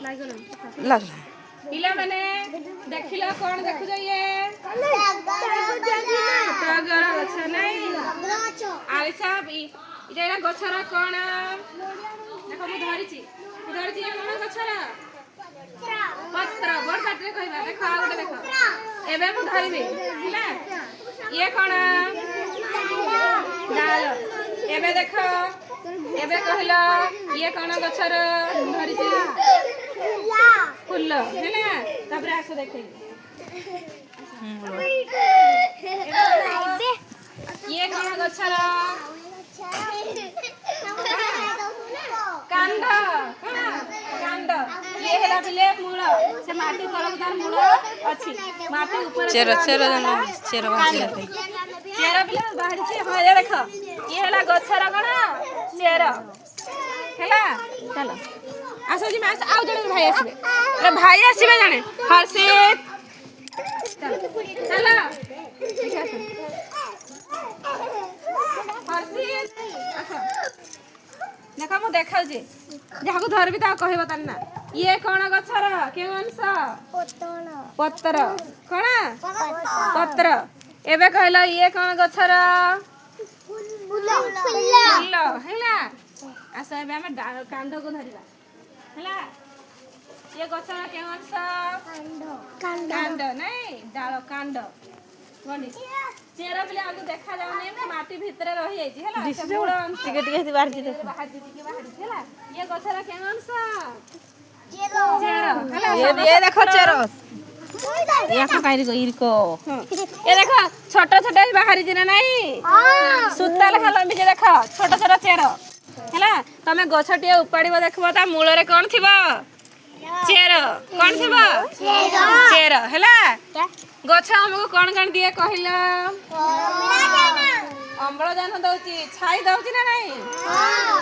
लागला पिला माने देखिला कोन देखु जाइए टगर गछ नै आले सब इटा गछर कोन देखो मु धरिछि कोन गछर पत्र बड़ पाटरे कहबा देखो आ गोटे देखो एबे मु धरिबे हिला ये कोन डाल एबे देखो एबे कहला ये कोन गछर धरिछि फूल हैना तापर आसो देखै ये कोन गछर कांड कांड ये हेला बिले मूल से माटी तलक तार मूल अछि माटी ऊपर चेरो चेरो जानो चेरो बाहर चेरो बिले बाहर छी हो ये देखो ये हेला गछर कोन चेरो हेला चलो आसो जी मास आउ जणे भाई आसीबे अरे भाई आसीबे जाने हर्षित चलो चलो ठीक है हर्षित आसो देखा मु देखाउ जे जहाको धरबी ता कहबो तान ना ये कोन गछर के अंश पत्र कोन पत्र एबे कहला ये कोन गछर फूल हैला आसो एबे हम कांड को धरिबा हैला ये गछर के अंश कांड नहीं डाल कांड कोनी चेरा बिले आगु देखा जाउनी माटी भितरे रहि जाई छी हैला से मूल अंश टिके टिके बाहर जी देखो बाहर जी के बाहर हैला ये गछर के अंश चेरो हैला ये देखो चेरो या का काई इरको ये देखो छोटा छोटा बाहर जी ना नहीं सुताल खाला भी देखो छोटा छोटा चेरो हैला तमे गछटिया उपाड़ीबो देखबो ता मूल रे कोन थिबो चेरो कोन थिबो चेरो हैला गछ हमको कोन कोन दिए कहिला अम्लजान दउची छाई दउची ना नहीं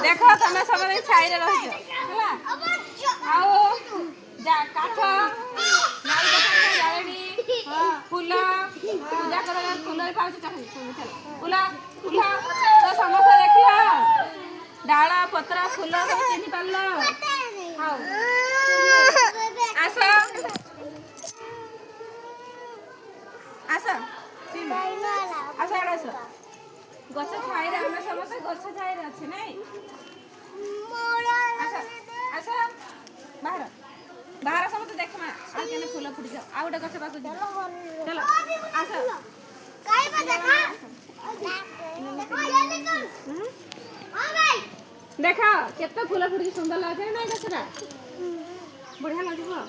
देखो तमे सब छाई रे रहियो हैला आओ जा काठ नाई देखो जालेनी फूल पूजा कर फूल रे पाउची चल फूल फूल तो समस्त देखला डाला पत्रा फूल सब चिन्हि पारलो आओ आसो आसो आसो आसो गछ छाई रे हम समस्त गछ छाई रे अछि नै आसो आसो बाहर बाहर समस्त देखमा आ केने फूल फुटी जाओ आ गोटे गछ पाकु चलो आसो काई बा देखा देखा केते फूल फुटी सुंदर लागे नै गछरा बढ़िया लागिबो।